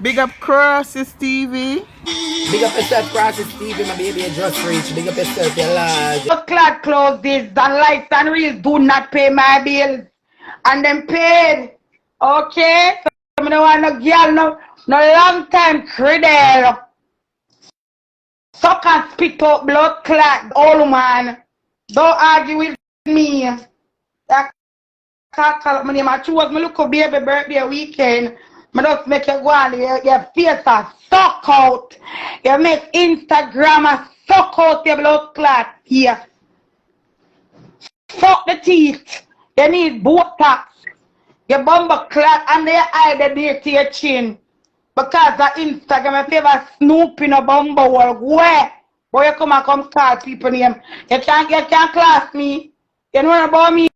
Big up Crossy Stevie. Big up yourself, Crosses TV, my baby, you just reach. Big up yourself, you're large. Clad clothes and lights and reels do not pay my bills. And them paid. Okay? So I don't want no girl, no long time cradle. Suck and spit out blood clot, old man. Don't argue with me. I can't call up my name. I choose my little baby birthday weekend. I just make you go on your face a suck out. You make Instagram a suck out your blood clot here. Fuck the teeth. You need Botox. Your bumper clot and your eye the near to your chin. Because of Instagram, if you ever snoop in a bumper world, where? Boy, you come and call people name. You can't class me. You know about me?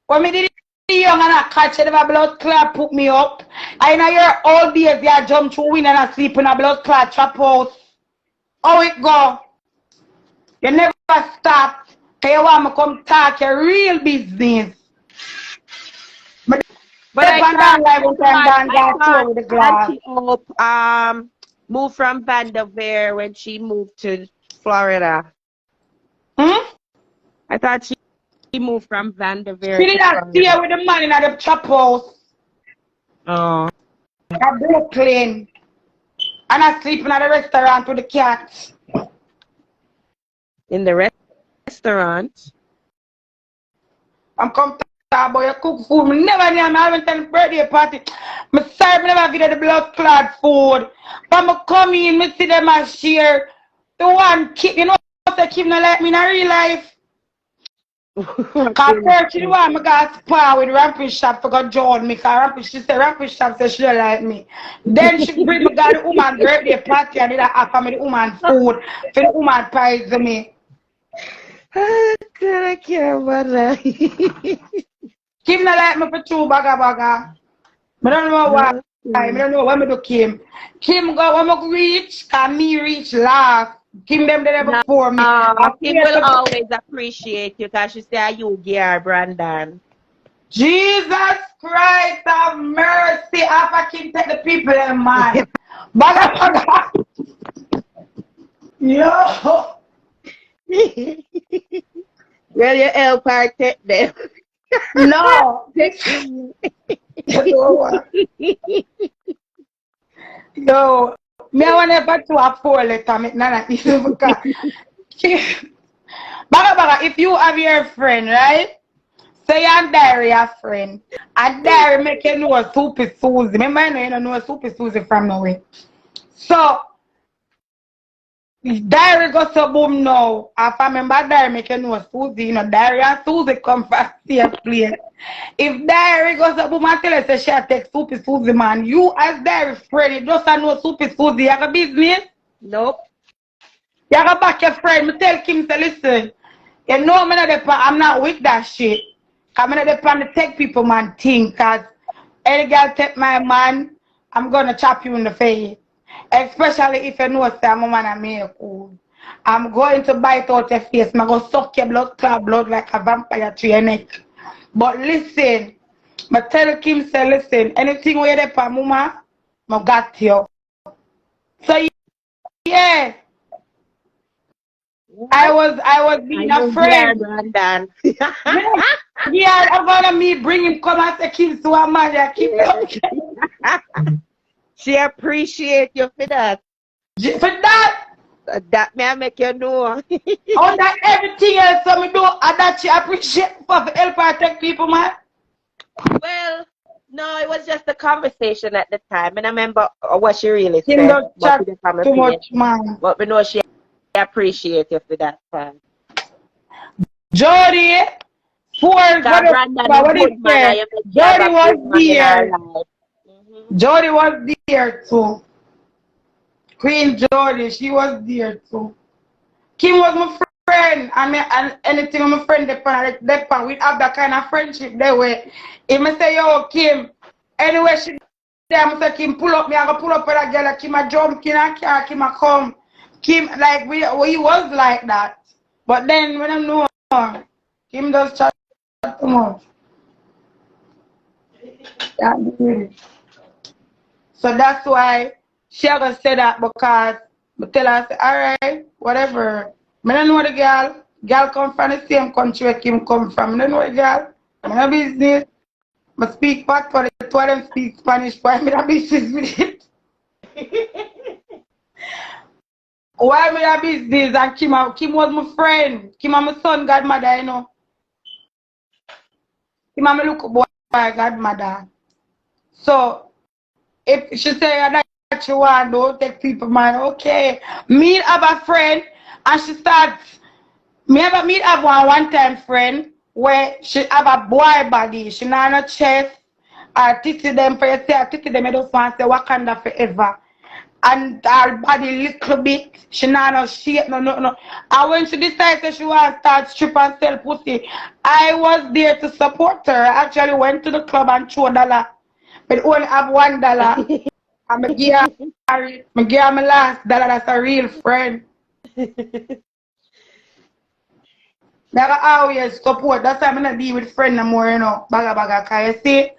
When me did young and I catch it, a blood clot put me up. I know your old days, you jump through window and I sleep in a blood clot trap house. How it go? You never stop. You want me come talk your real business. But I hope moved from Vanderveer when she moved to Florida. I thought she moved from Vanderveer. She did not stay with the man in the chop house. Oh. At Brooklyn. And I sleep in the restaurant with the cats. In the restaurant? I'm come boy, you cook food. Me never knew I'm having a birthday party. Me serve never get the blood clot food. But me come in, me see them and share. The one keep, you know what they keep not like me in a real life. Cause first the one me got spar with Ramping Shop to go join me. Cause she said Ramping Shop said she don't like me. Then she bring me got the woman birthday party and did offer me the woman food for the woman pies me. I care about that. Kim not like me for two baga. I don't know why. I don't know what me do Kim. Kim go when me reach, can me reach last. Kim them there before me. Kim will always appreciate you because she say you Gyal, Brandon. Jesus Christ have mercy. After Kim take the people in mind. Baga. Yo. Well, you help her take them. No. Yo, me I want to go to a 4 letter. Me nana even Baga, if you have your friend, right? Say your diary a friend. A diary make you know Soupy Susie. Me mind you don't know Soupy Susie from nowhere. So diary go so boom now. If I remember diary make you know Susie, you know, diary and Susie come from same place. If diary goes so boom and tell us she take Soupy Susie, man, you as diary friend, you just know Soupy Susie, you have a business? Nope. You have a back your friend. Me tell Kim to listen. You know I'm not with that shit. I'm not the take people man thing, cause any girl take my man, I'm gonna chop you in the face. Especially if you know say I'm a man and me cool. I'm going to bite out your face, I'm gonna suck your blood like a vampire to your neck. But listen, I tell Kim say listen, anything where you for mama, I got you. So yeah. I was being a friend. Brandon. Yeah, I'm gonna me bring him come and say Kim to a man. I keep She appreciate you for that. For that. That may make you know. On that everything else so me do and that she appreciate for help her take people, man. Well, no, it was just a conversation at the time, and I remember what she really Kim said. don't chat too much, man. But we know she appreciate you for that time. Jody, what is there? Jody was there. Jody was there too. Queen Jody, she was there too. Kim was my friend, and anything with my friend, we have that kind of friendship that way. If I say, yo, Kim, anyway, she there, I say, Kim, pull up me, I go pull up with a girl, Kim, I jump in a car, Kim, I come. Kim, like, we was like that. But then, when I know, Kim does chat too much. Yeah, So that's why she gonna say that because I tell her, say, alright, whatever. I don't know the girl. Girl come from the same country where Kim come from. I don't know the girl. I no business. I speak back for the two of them speak Spanish, why I no business with it? Why me a business? And Kim was my friend. Kim and my son godmother, you know. Kim and my little boy godmother. So if she say that she want to take people man, okay. Me have a friend and she starts me have one time friend where she have a boy body. She not no chest. I titty them for you say I titty them I just want to say Wakanda forever. And her body little bit, she not no shape, no. And when she decided that she want to start strip and sell pussy, I was there to support her. I actually went to the club and threw $1. But only have $1. And I give her my last dollar, that's a real friend. I always support, that's why I'm not deal with friends no more, you know, baga, cause you see,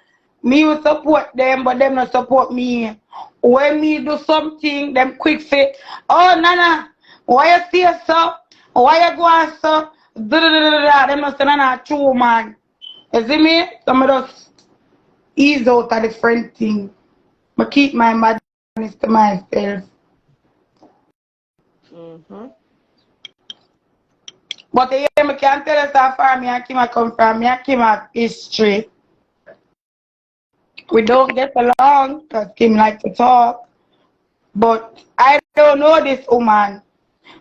me will support them, but them not support me. When me do something, them quick say, oh, Nana, why you say so? Why you going so? Them not say, Nana, true, man. You see me? So I just ease out of the friend thing. I keep my madness to myself. But I can't tell us how far me and Kim come from. Me and Kim have history. We don't get along because Kim like to talk. But I don't know this woman.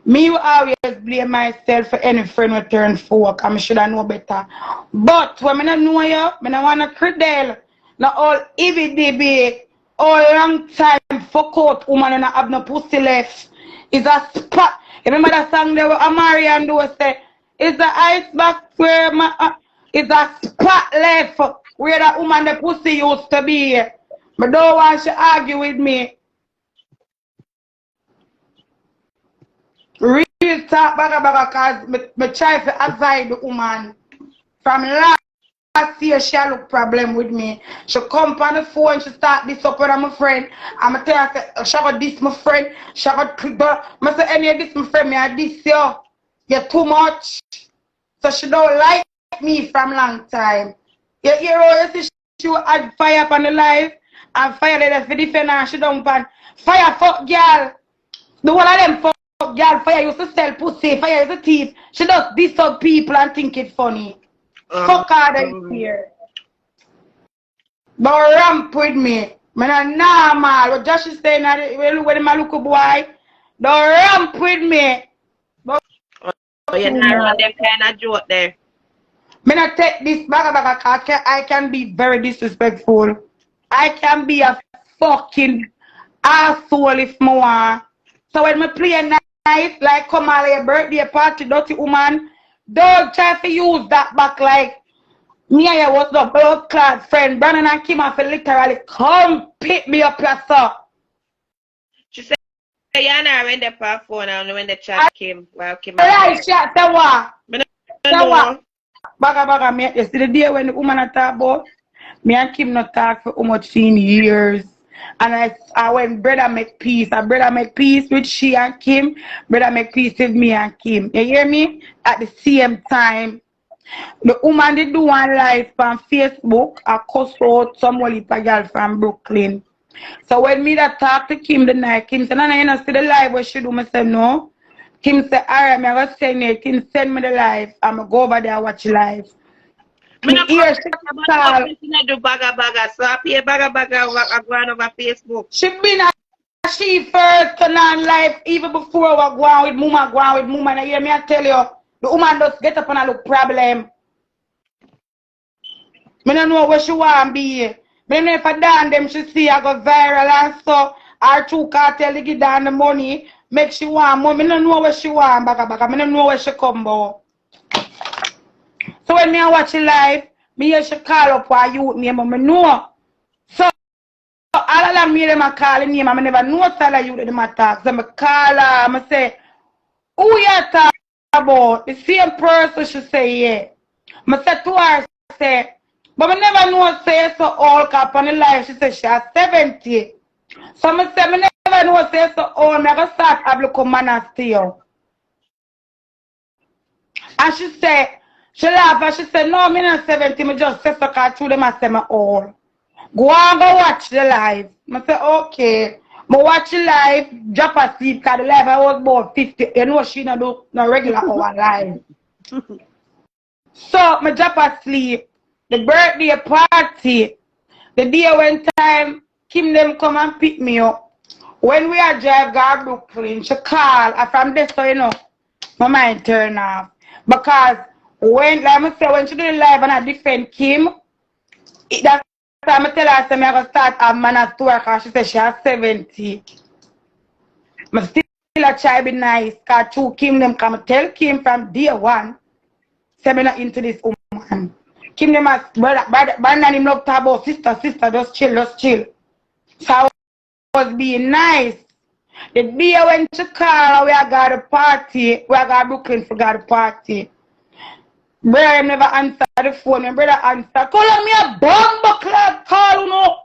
Me will always blame myself for any friend who turn fork. I should have know better. But when I don't know you, I don't want to credel. Now all EVDB, all long time fuck out woman and I have no pussy left. It's a spot. Remember that song there where Amari and do say, it's the ice box where it's a spot left where that woman the pussy used to be. But don't want to argue with me. Real talk baga cause me try to avoid the woman. From last year she had a problem with me. She come on the phone, she start this up with my friend. I'm tell her she got this my friend, she got I say any of this my friend, me I this you. You're too much. So she don't like me from long time. You hear how you see she had fire on the life and fire there for defend her and she don't pan. Fire fuck girl. The one of them fuck girl, fire used to sell pussy, fire is a thief. She does diss up people and think it funny. Fuck her them here. But ramp with me. Man, normal. What Josh is saying, when I look boy, don't ramp with me. But you're not around them kind of joke there. Me not take this baga I can be very disrespectful. I can be a fucking asshole if I want. So when me play nice, like come on your birthday party, dirty woman, don't try to use that back like me and you was the blood clad friend. Brandon and Kim have to literally come pick me up yourself. She said, yeah, I went there for phone and when the chat came. Well, Kim. Right, shot, say what? Say what? Baga, me, you see the day when the woman talk about, me and Kim not talk for how much in years. And I when brother make peace, and brother make peace with she and Kim, brother make peace with me and Kim. You hear me? At the same time, the woman did do one live on Facebook, I cuss out some girl from Brooklyn. So when me that talk to Kim the night, Kim said, Nana, you know, see the live what she do? I said, no. Kim said, alright, I'm going to send it. Kim send me the live. I'm going to go over there and watch live. Me not hear she do baga, so I pay baga going over Facebook. She been she first turn on live even before I go on with mama, and you hear me I tell you, the woman just get up and a look problem. Me don't know where she want to be. Me don't know if I done them she see I go viral and so her two cartel give down the money, make she want more. Me don't know where she want baga. Me don't know where she come about. So when me I watch it live, me hear she call up her youth name, but me know. So all of them me them a call the name, I never know all of you them a talk. So me call her, I say, who you talk about? The same person she say, yeah. I say to her, say, but I never know say so old cap on the life. She said she has 70. So I say, I never know say so, oh, I go start have look man still. And she said, she laughed and she said, no, I'm not 70, I just say so cause through them I say my all. Go on, go watch the live. I say, okay. I watch the live, drop asleep, because the live I was about 50. You know she not do no regular hour live. So I drop asleep. The birthday party, the day when time Kim them come and pick me up. When we are drive to Brooklyn, she call, and from there so you know, my mind turn off. Because when, like I say, when she do the live and I defend Kim, that time I tell her, I say, I'm going to start a man at work, because she said she has 70. I still a try be nice, because two Kim them come tell Kim from day one, say I'm not into this woman. Kim them as brother and him love to talk about sister, just chill. So I was being nice. The day when she call, we got a party, we got Brooklyn for got a party. Brother never answer the phone. My brother answer. Call me a bomb club call, you know.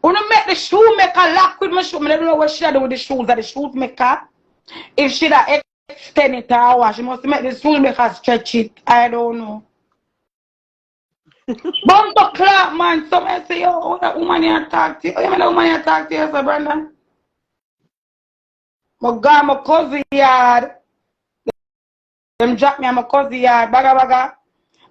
When I make the shoemaker lock with my shoe, I don't know what she do with the shoes. That the shoemaker, if she da extend it or what, she must make the shoemaker stretch it. I don't know. Bomb club, man. Somebody say, yo, that woman here talk to you. Oh, you mean that woman here talk to you, sir, Brandon? I got my cousin yard. Them drop me at my cousin yard, baga.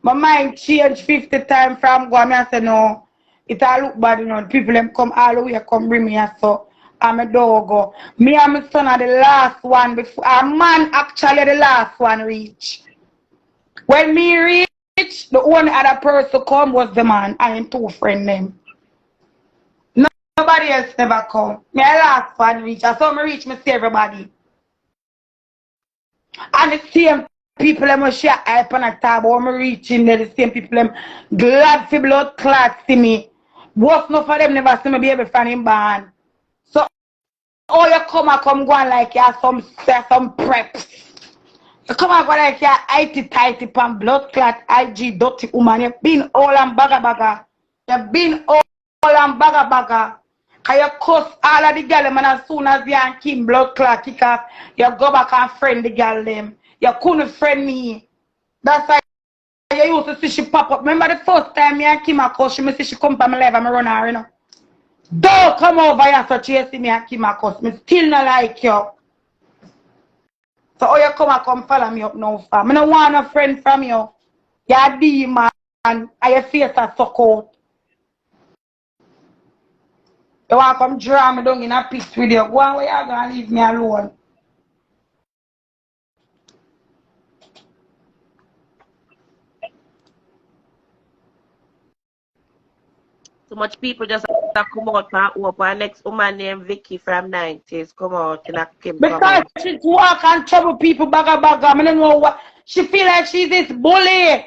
My mind changed 50 times from go. I say no, it all look bad, you know. People them come all the way, come bring me here, so I'm a dog. Go. Me and my son are the last one before a man actually the last one reach. When me reach, the only other person come was the man and two friend them. Nobody else never come. Me the last one reach. I saw me reach, me see everybody. And the same people them share hype on a tab or me reaching there, the same people them glad for blood clot see me. What's not for them never see me be able to find him born. So all you come go on like you have some preps. You come and go like you are tighty pan blood clot IG dirty woman. You've been all and baga. You've been all and baga. Cause you cuss all of the girl them and as soon as you and Kim blood clot kick off, you go back and friend the girl them. You couldn't friend me. That's why you used to see she pop up. Remember the first time me and Kim a cuss, she see she come from my life and me run her, you know. Don't come over here so she see me and Kim a cuss. Me still not like you. So how you come follow me up now for? I don't want a friend from you. You're a demon and your face a suck out. You want to come draw me down in a pit with you. Go on where you going to leave me alone. So much people just have come out and open. Next woman named Vicky from 90s come out and Kim come because out. she walk and trouble people baga. I don't know what. She feel like she's this bully.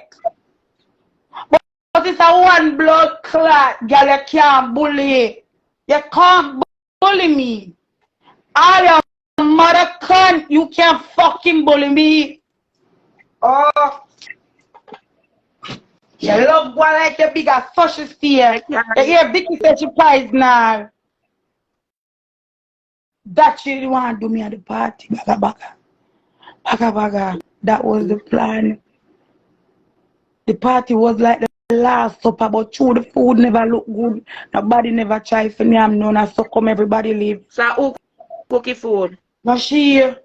But it's a one blood clot. Girl, you can't bully. You can't bully me. All your mother cunt, you can't fucking bully me. Oh. You love one like your bigger social steer. You hear Vicky say she prize now. That she didn't want to do me at the party. Baga. That was the plan. The party was like the last supper, but true, the food never look good. Nobody never try for me. I'm known as so come everybody leave. So who cookie food? No, she. I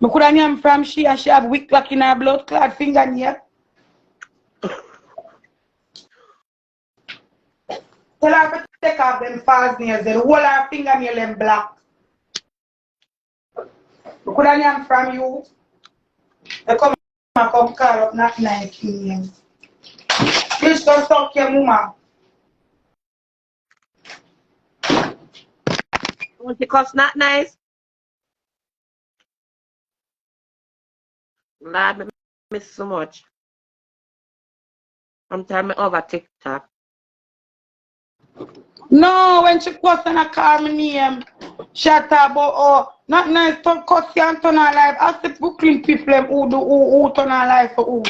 could have name from she and she have wick clock in her blood clot fingernail. Tell her to take off them false nails, then hold her fingernail them black. I could have name from you. I come call up not nice names. Please don't talk your mama. Because not nice. Lord, I miss so much. I'm telling me over TikTok. No, when she cuss and I call me name, she talk about, oh, not nice to cuss you and turn her life. Ask the Brooklyn people who turn her life for who.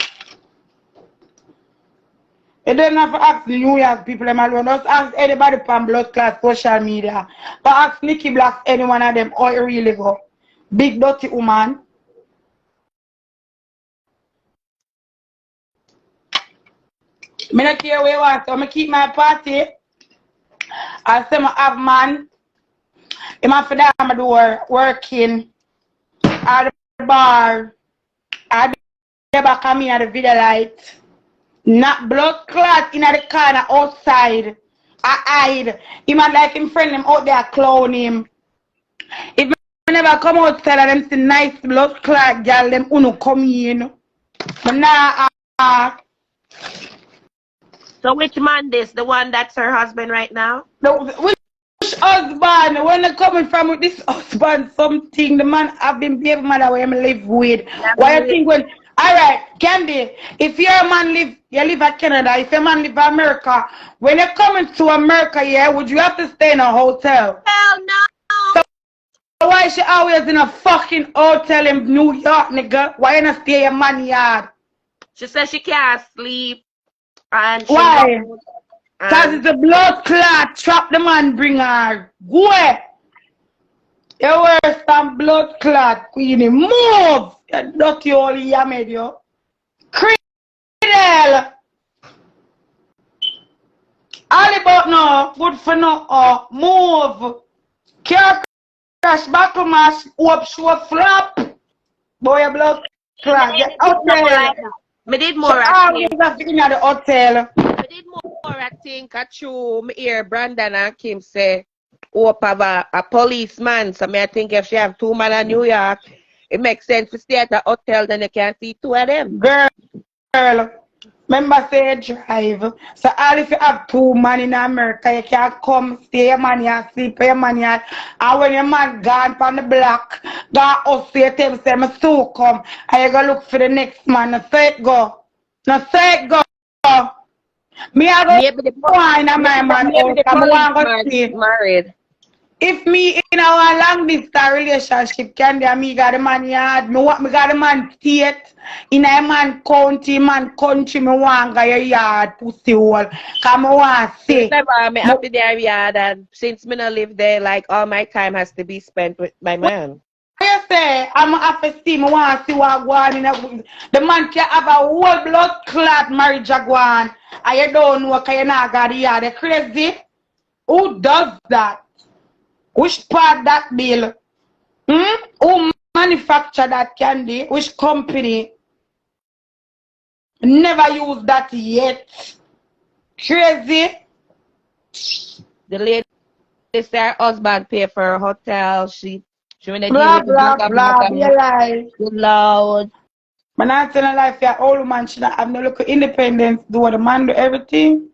You don't have to ask the New York people them alone. Just ask anybody from blood class social media. But ask Nikki Black, any one of them, how you really go. Big dirty woman. Me not care where you want, so I keep my party. I say I have man. I'm have to the door working at the bar. I the back of me at the video light. Not blood clot in the corner outside. I hide. He might like him friend him out there clown him. If I never come outside and them see nice blood clot girl, them uno come in. But nah So which man this? The one that's her husband right now? which husband? When they coming from with this husband something, the man have been baby mother where I live with. Why you think when alright, Candy, if your man live at Canada, if your man live in America, when you're coming to America, yeah, would you have to stay in a hotel? Hell no! So why is she always in a fucking hotel in New York, nigga? Why you not stay in your man yard? She says she can't sleep. And she Why? Because it's a blood clot. Trap the man, bring her. Go away. You're worse than blood clot, Queenie. Move! You dirty old yammed, yo. Criminal! All about now. Good for now. Move. Car crash, buckle mash, up, show flop. Boy, your blood clot. Get out there. Me did more acting. In the hotel. Me did more acting. Kachu, me hear Brandon and Kim say, "Hope have a policeman." So me I think if she have two men in New York, it makes sense to stay at the hotel. Then you can see two of them. Girl, remember say drive. So all if you have two men in America, you can come stay your man here, sleep your man here. And when your man gone from the block, go up to your table, say, "I so come." And you go look for the next man. Now say it go. Now say it go. Me I go wine and my man out. I'm going to see. Married. If me in our long distance relationship, Candy and me got the man yard, me got the man state, in a man county, man country, me want your yard, pussy hole. Cause I want to say. Me happy there yard, and since me not live there, like all my time has to be spent with my man. You say, I'm happy to see, I want to see what going in. The man can have a whole blood clot marriage going, and you don't know because you not got the yard. You crazy? Who does that? Which part that bill? Who manufacture that Candy? Which company? Never used that yet. Crazy. The lady say her husband pay for her hotel. She when they Blah, deal with blah, the blah, be alive. loud. But not telling life, your old man should not have no look independence. Do the man do everything.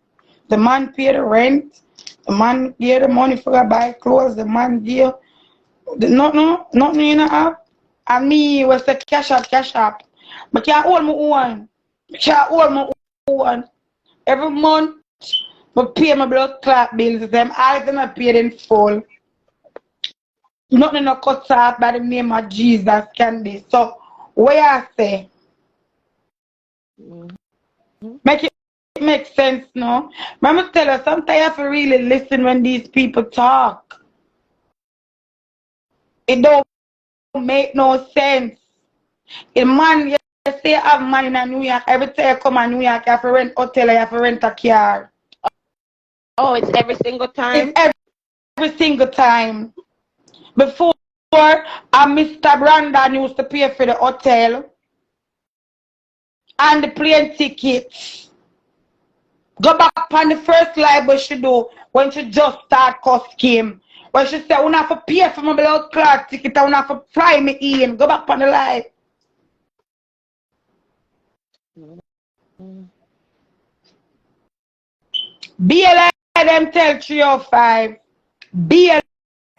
The man pay the rent. The man give the money for to buy clothes. The man give nothing you know have. And me was the cash up. But can't hold my own. Can't hold my own. Every month, I pay my blood clot bills. Them all of them I paid in full. Nothing no cuts off by the name of Jesus Candy. So where I say, make it make sense, no? Let me tell you, sometimes you have to really listen when these people talk. It don't make no sense. A man, you say you have money in New York, every time you come to New York, you have to rent a hotel, you have to rent a car. Oh, it's every single time? It's every single time. Before, Mr. Brandon used to pay for the hotel and the plane tickets. Go back on the first live what she do when she just start cost scheme. When she said, "I have to pay for my blood clot ticket, I have to fly me in." Go back on the live. Be a lie, them tell 305. Be a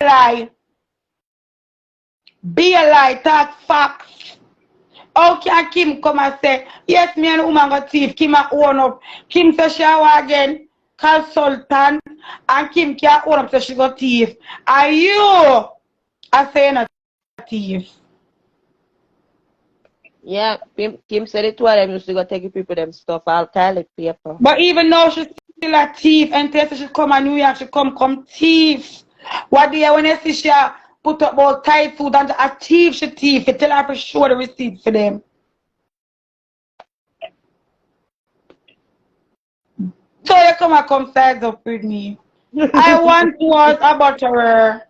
lie. Be a lie, talk facts. How can Kim come and say, "Yes, me and the woman got thief"? Kim a own up. Kim says she again, consultant, and Kim can own up so she got thief. Are you I say not thief? Yeah, Kim said it to her, them used to go take people them stuff, all toilet paper. But even though she's still a thief, and Tessa should come to New York, she come thief. What day when you see she put up all tight food and a thief, she thief. You tell her for sure the receipt for them. So you come size up with me. I once was a butterer.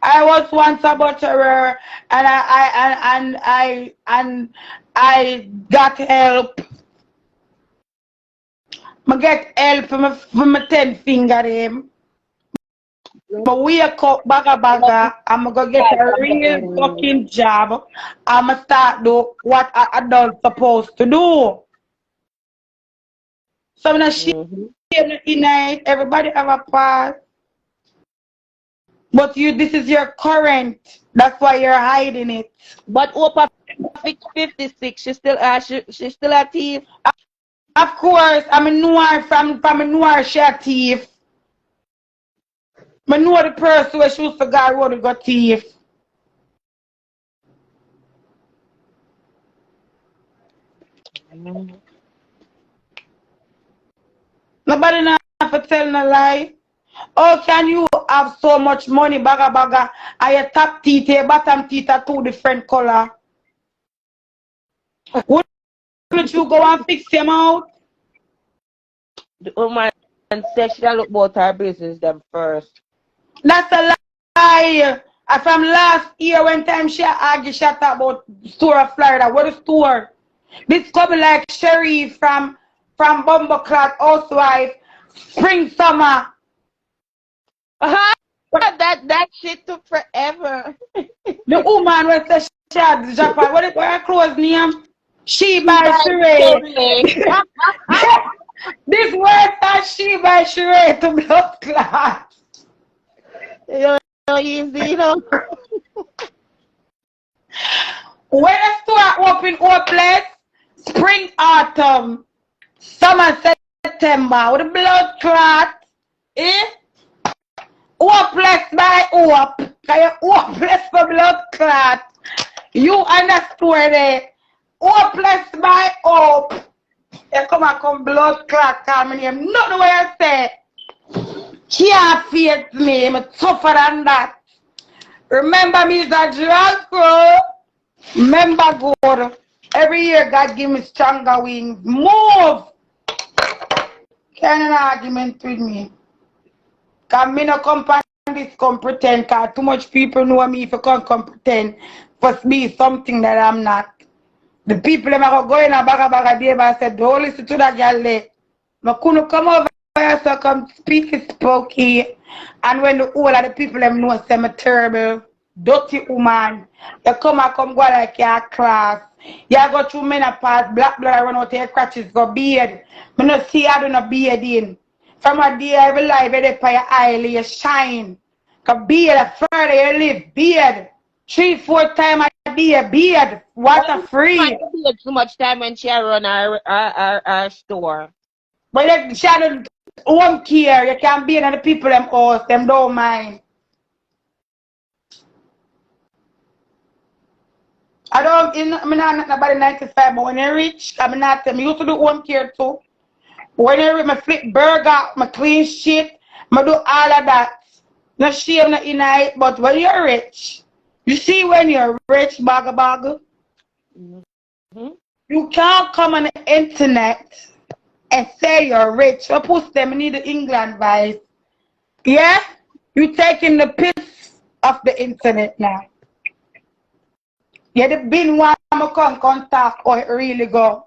I was once a butterer, and I got help. I get help from my 10 finger them. But we a cut baga. I'm gonna get a real fucking job. I'ma start do what an adult supposed to do. So I'm not night. Everybody have a pass. But this is your current. That's why you're hiding it. But Opa 56, she still a thief. Of course, I'm a noir from a noir she a thief. I know the person who shoots the guy who got thief. Nobody not have to tell no lie. Oh, can you have so much money, baga, and your top teeth, your bottom teeth are two different color? Wouldn't you go and fix them out? The woman said she look about her business them first. That's a lie. From last year, when time she argued, she talk about store of Florida. What is store? This coming like Sherry from Bumbleclot Housewife, spring, summer. That shit took forever. The woman was the she had Japan. What is her clothes name? She by Sheree. This word that she by Sheree to blood clot. Easy, you know. When the store open hopeless, spring, autumn, summer, September, with the blood clot, hopeless by hope, because you're hopeless for blood clot. You understand there, hopeless by hope. You come blood clot, call me name. Not the way I say. Can't face me, I'm tougher than that. Remember me is a drag bro. Remember God. Every year God give me stronger wings. Move! Can't an argument with me. Cause me no come this come pretend, cause too much people know me if you can't come pretend for me something that I'm not. The people that are going a baga day and said, don't listen to that girl there. I couldn't come over here so come speak spooky. And when the whole of the people them know say I'm a terrible, dirty woman, you come go like your class. You go through menopause, black blood run out your crutches, go beard. I no see I do not beard in. From a day every life you for your eye, you shine. Cause beard, further you live, beard. 3-4 times a day, beard. Water free. Too much time when she run our store. But she had home care, you can be in the people them house, them don't mind. I'm not nobody 95, but when you rich, I'm not them. You used to do home care too. When you rich, I flip burger, I clean shit, I do all of that. No shame not in it, but when you're rich, you see when you're rich, bag. You can't come on the internet and say you're rich. You post them need the England vibes. Yeah? You taking the piss of the internet now. Yeah, the bin one come contact or it really go.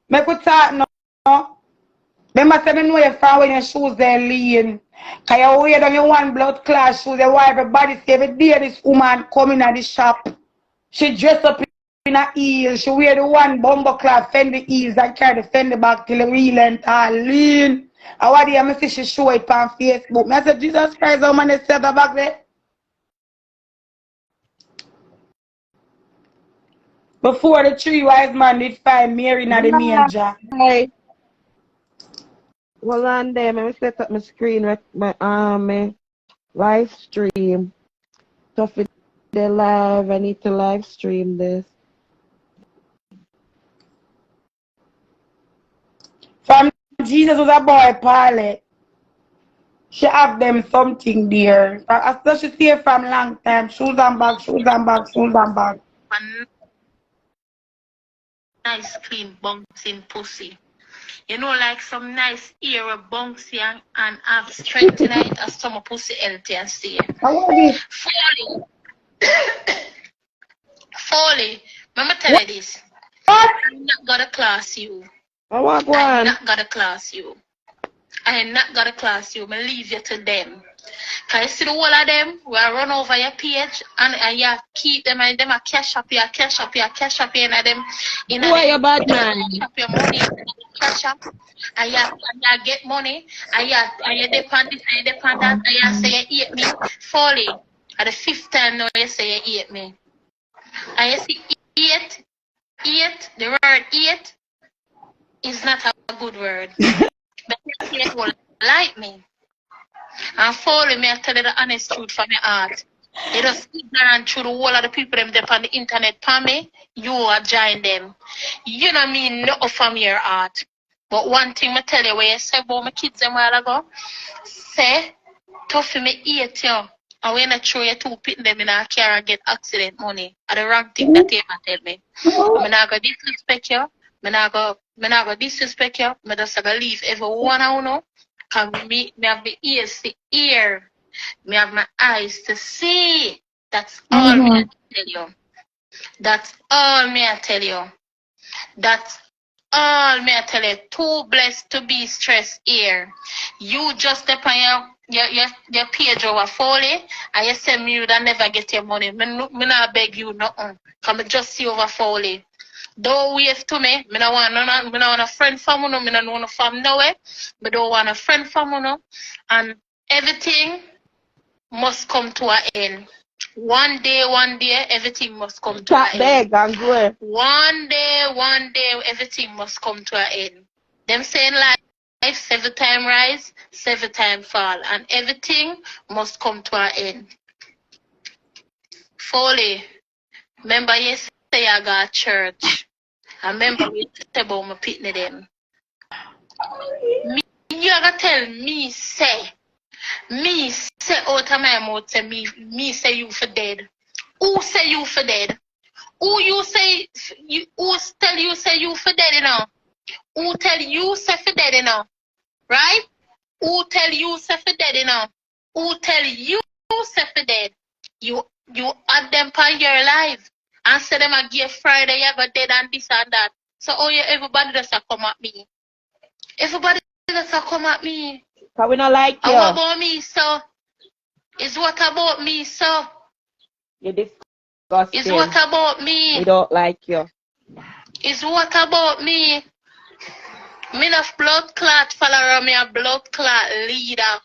Make we talk now. Remember say me know you from when your shoes they lean. Cause you wear down your one blood class shoes, you why everybody say every day this woman come in at the shop. She dress up in a heel, she wear the one bumper cloth, Fendi heels and carry the Fendi back till the wheel and all lean. And what do you see she show it on Facebook? I said, Jesus Christ, how many set her back there? Before the 3 wise man did find Mary in the manger. Hey. Well, on there, let me set up my screen with my live stream. Tuffy, they live. I need to live stream this. From Jesus was a boy pilot. She have them something there. After she see her from long time, shoes and bag, shoes and bag, shoes and bag. One nice clean bouncing pussy. You know, like some nice ear bouncy and have strength in it as some pussy healthy and stay. Foley. Foley. Remember tell you this. I'm not gonna class you. I want I'm one. not gonna class you. I am not gonna class you. I leave you to them. Can you see the whole of them? We are run over your page and you keep them and them a cash up, you cash up, you cash up in them. Who are your bad man? Cash up your money, cash up, and you get money, and you depend this, and you depend that, and you say you eat me. Folly. At the fifth time now you say you eat me. And you see eat, the word eat is not a good word. But you will like me. And follow me, I tell you the honest truth from your heart. You just ignorant through the whole of the people them there on the internet for me, you are join them. You know mean nothing from your heart. But one thing I tell you, where you say about my kids a while ago, say, Tuffy me eat you. And when I throw you two put them in a car and get accident money. Are the wrong thing that you tell me. I'm not going to disrespect you. I'm not going to disrespect you. I'm just going to leave everyone I know. Cause me have my ears to hear. Me have my eyes to see. That's all me I tell you. That's all me I tell you. That's all me I tell you. Too blessed to be stressed here. You just step on your page over Foley and you say me you would never get your money. Me not beg you nothing. Cause me just see over Foley. Don't wave to me. I don't want a friend from you. I don't want a family nowhere. I don't want a friend from you. And everything must come to an end. One day, everything must come to an end. One day, everything must come to an end. Them saying life, 7 times rise, 7 times fall. And everything must come to an end. Foley, remember yesterday I got church. I remember we said about my pitney them. You gotta tell me say out of my mouth say me say you for dead. Who say you for dead? Who tell you say you for dead now? Who tell you say for dead now? Right? Who tell you say for dead now? Who tell you say for dead? You add them on your life. And say them a give Friday, you go dead and this and that. So everybody just a come at me. Everybody just a come at me. Cause we not like you. And what about me, so? Is what about me, so? You're disgusting. Is what about me? We don't like you. Is what about me? Me not blood clot follower, me a blood clot leader.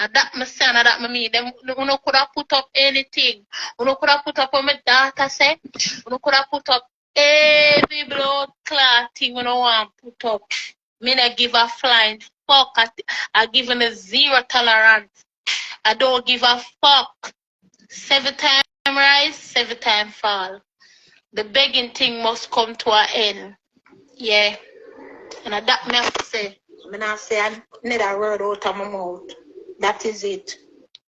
And that me say, and that me mean. Them, you no could have put up anything. You no could have put up what my daughter say. You no could have put up every blood clot thing you no want put up. Me not give a flying fuck. I give them a 0 tolerance. I don't give a fuck. 7 times rise, 7 times fall. The begging thing must come to an end. Yeah. And that me have to say. I not say another word out of my mouth. That is it.